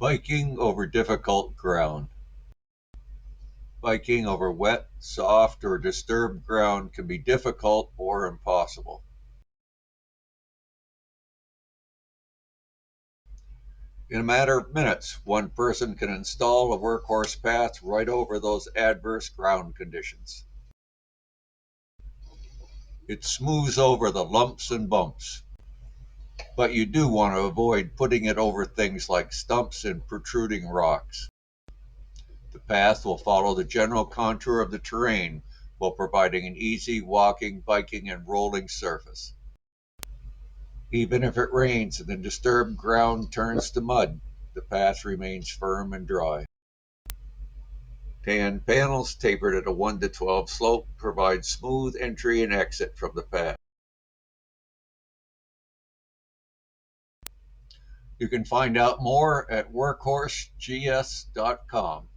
Biking over difficult ground. Biking over wet, soft, or disturbed ground can be difficult or impossible. In a matter of minutes, one person can install a workhorse path right over those adverse ground conditions. It smooths over the lumps and bumps, but you do want to avoid putting it over things like stumps and protruding rocks. The path will follow the general contour of the terrain while providing an easy walking, biking, and rolling surface. Even if it rains and the disturbed ground turns to mud, the path remains firm and dry. Tan panels tapered at a 1 to 12 slope provide smooth entry and exit from the path. You can find out more at workhorsegs.com.